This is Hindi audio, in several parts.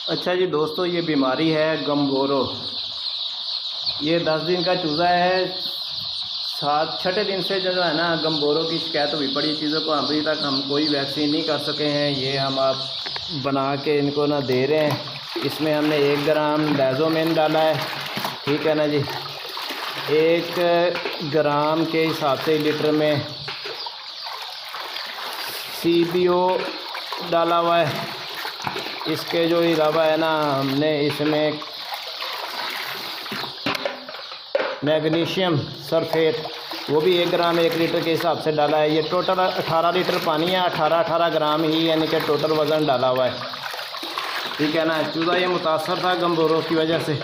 अच्छा जी दोस्तों, ये बीमारी है गम्बोरो। ये 10 दिन का चूज़ा है। 6ठे दिन से जो है ना गम्बोरो की शिकायत हुई पड़ी। चीज़ों को अभी तक हम कोई वैक्सीन नहीं कर सके हैं। ये हम आप बना के इनको ना दे रहे हैं। इसमें हमने 1 ग्राम डायज़ोमिन डाला है, ठीक है ना जी। 1 ग्राम के हिसाब से लीटर में CBO डाला हुआ है। इसके जो अलावा है ना हमने इसमें मैग्नीशियम सल्फेट वो भी 1 ग्राम 1 लीटर के हिसाब से डाला है। ये टोटल 18 लीटर पानी है। 18 ग्राम ही यानी कि टोटल वज़न डाला हुआ है, ठीक है ना। चूज़ा ये मुतासर था गम्बोरो की वजह से।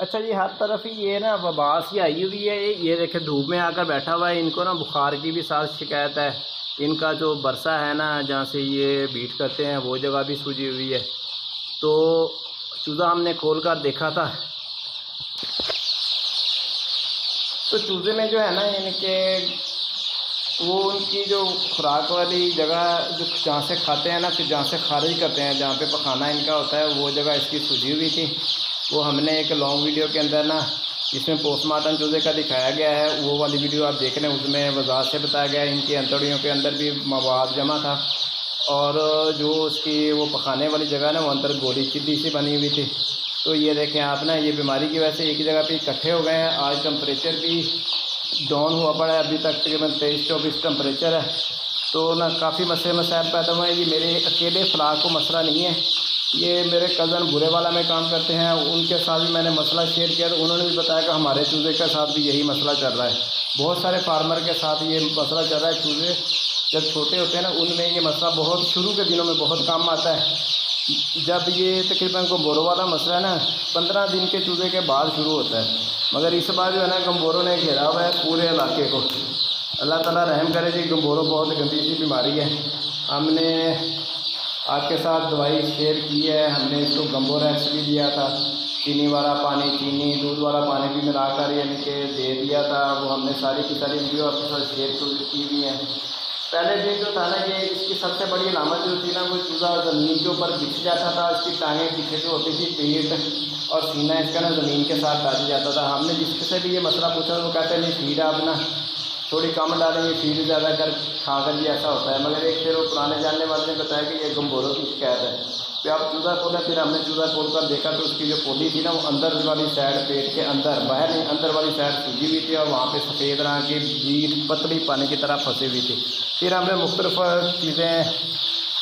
अच्छा जी, हर तरफ ही ये ना वबा सी आई हुई है। ये देखे धूप में आकर बैठा हुआ है। इनको ना बुखार की भी साथ शिकायत है। इनका जो बरसा है ना जहाँ से ये बीट करते हैं वो जगह भी सूजी हुई है। तो चूज़ा हमने खोल कर देखा था तो चूज़े में जो है ना इनके वो उनकी जो खुराक वाली जगह जो जहाँ से खाते हैं ना, फिर जहाँ से खारिज करते हैं, जहाँ पे पखाना इनका होता है, वो जगह इसकी सूजी हुई थी। वो हमने एक लॉन्ग वीडियो के अंदर ना इसमें पोस्टमार्टम चूज़े का दिखाया गया है। वो वाली वीडियो आप देख रहे हैं, उसमें वजाहत से बताया गया है इनकी अंतड़ियों के अंदर भी मवाद जमा था। और जो उसकी वो पखाने वाली जगह ना वो अंदर गोली चिद्दी सी बनी हुई थी। तो ये देखें आप ना, ये बीमारी की वजह से एक जगह पे इकट्ठे हो गए हैं। आज टेम्परेचर भी डाउन हुआ पड़ा है। अभी तक तकरीबन 23-24 टेम्परेचर है। तो ना काफ़ी मसाइल पैदा हुए हैं। ये मेरे अकेले फ़लाक को मसला नहीं है। ये मेरे कज़न बुरे वाला में काम करते हैं, उनके साथ भी मैंने मसला शेयर किया तो उन्होंने भी बताया कि हमारे चूज़े के साथ भी यही मसला चल रहा है। बहुत सारे फार्मर के साथ ये मसला चल रहा है। चूज़े जब छोटे होते हैं ना उनमें ये मसला बहुत शुरू के दिनों में बहुत काम आता है। जब ये तकरीबन गम्बोरो वाला मसला है ना 15 दिन के चूज़े के बाद शुरू होता है। मगर इस बार जो है ना गम्बोरो ने घेरा हुआ है पूरे इलाके को। अल्लाह ताला रहम करे जी। गम्बोरो बहुत गंदी सी बीमारी है। हमने आपके साथ दवाई शेयर की है। हमने इसको गम्बोरेक्स भी दिया था। चीनी वाला पानी, चीनी दूध वाला पानी भी मिलाकर यानी कि दे दिया था। वो हमने सारी की सारी वीडियो आपके साथ शेयर की हुई है। पहले दिन जो था ना, ये इसकी सबसे बड़ी अलामत जो थी ना, वो चूज़ा ज़मीन के ऊपर बिछ जाता था। इसकी टांगें पीछे से होती थी, पेट और सीना इसका ना ज़मीन के साथ डाल जाता था। हमने जिससे भी ये मसला पूछा वो कहते हैं नहीं फीड आप ना थोड़ी कम डालेंगे, फीड ज़्यादा कर खाकर भी ऐसा होता है। मगर एक फिर वो पुराने जानने वाले ने बताया कि ये गम्बोरो की शिकायत है। फिर आप चूज़ा खोला, फिर हमने चूज़ा खोल कर देखा तो उसकी जो पोली थी ना वो अंदर वाली साइड, पेट के अंदर, बाहर नहीं अंदर वाली साइड सूजी हुई थी और वहाँ पे सफ़ेद रंग की बीट पतली पानी की तरह फंसी हुई थी। फिर हमने मुख्तलिफ चीज़ें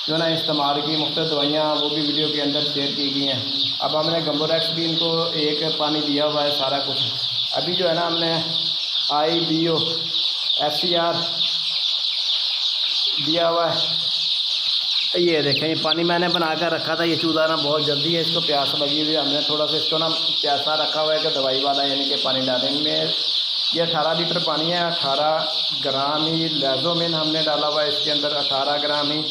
जो ना इस्तेमाल की, मुख्तलिफ दवाइयाँ, वो भी वीडियो के अंदर शेयर की गई हैं। अब हमने गम्बोरेक्स भी इनको 1 पानी दिया हुआ है सारा कुछ। अभी जो है ना हमने IBO FCR दिया हुआ है। ये देखें, ये पानी मैंने बना कर रखा था। ये चूज़ा ना बहुत जल्दी है, इसको प्यास लगी हुई है। हमने थोड़ा सा इसको ना प्यासा रखा हुआ है कि दवाई वाला यानी कि पानी डालने में। ये 18 लीटर पानी है। 18 ग्राम ही डायज़ोमिन हमने डाला हुआ है इसके अंदर। 18 ग्राम ही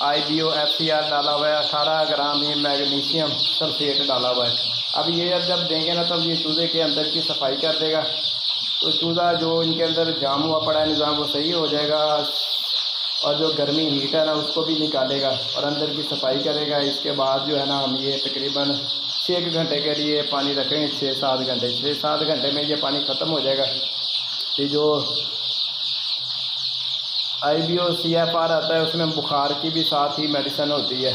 IBO FCR डाला हुआ है। 18 ग्राम ही मैग्नीशियम सल्फेट डाला हुआ है। अब ये जब देंगे ना तब ये चूज़े के अंदर की सफाई कर देगा। तो चूज़ा जो इनके अंदर जाम हुआ पड़ा है निज़ाम वो सही हो जाएगा। और जो गर्मी हीट है ना उसको भी निकालेगा और अंदर की सफाई करेगा। इसके बाद जो है ना हम ये तकरीबन 6 घंटे के लिए पानी रखेंगे। 6-7 घंटे 6-7 घंटे में ये पानी ख़त्म हो जाएगा। ये जो IBO CFR आता है उसमें बुखार की भी साथ ही मेडिसिन होती है,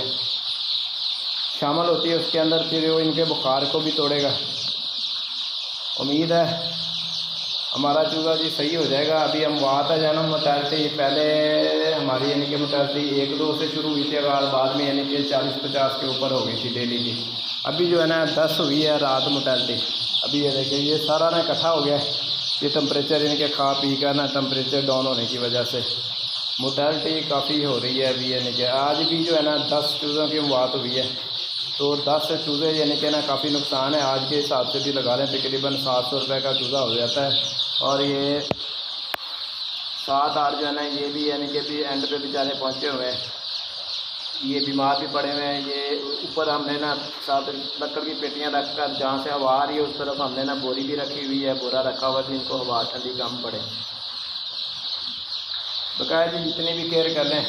शामिल होती है उसके अंदर। फिर वो इनके बुखार को भी तोड़ेगा। उम्मीद है हमारा चूज़ा जी सही हो जाएगा। अभी हम वहाँ था जाना मोर्टेलिटी पहले हमारी यानी कि मोर्टेलिटी 1-2 से शुरू हुई थी, बाद में यानी कि 40-50 के ऊपर हो गई थी डेली की। अभी जो है ना 10 हुई है रात मोर्टेलिटी। अभी ये देखिए ये सारा ना इकट्ठा हो गया है। ये टेम्परेचर इनके खा पी का ना टेम्परेचर डाउन होने की वजह से मोर्टेलिटी काफ़ी हो रही है। अभी यानी कि आज भी जो है ना 10 चूज़ों की मौत हुई है। तो 10 चूज़े यानी कि ना काफ़ी नुकसान है। आज के हिसाब से भी लगा लें तकरीबन 700 रुपये का चूज़ा हो जाता है। और ये 7-8 जो है ना ये भी यानी कि भी एंड पे बेचारे पहुँचे हुए हैं। ये बीमार भी पड़े हुए हैं। ये ऊपर हमने ना साथ लकड़ की पेटियाँ रख कर जहाँ से हवा आ रही है उस तरफ हमने ना बोरी भी रखी हुई है, बोरा रखा हुआ है इनको हवा ठंडी कम पड़े। बकाया जी जितनी भी केयर कर लें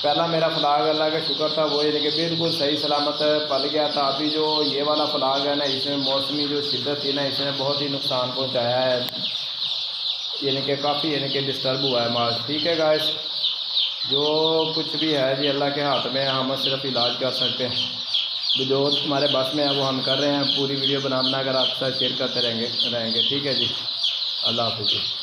पहला मेरा फ्लाग अल्लाह का शुक्र था वो यानी कि बिल्कुल सही सलामत पल गया था। अभी जो ये वाला फ्लाग है ना, इसमें मौसमी जो शिद्दत थी ना, इसने बहुत ही नुकसान पहुंचाया है, यानी कि काफ़ी यानी कि डिस्टर्ब हुआ है माल। ठीक है गाइस, जो कुछ भी है जी अल्लाह के हाथ में, हम सिर्फ इलाज कर सकते हैं। जो हमारे बस में है वो हम कर रहे हैं। पूरी वीडियो बना अगर आपके साथ शेयर करते रहेंगे। ठीक है जी, अल्लाह हाफिज़।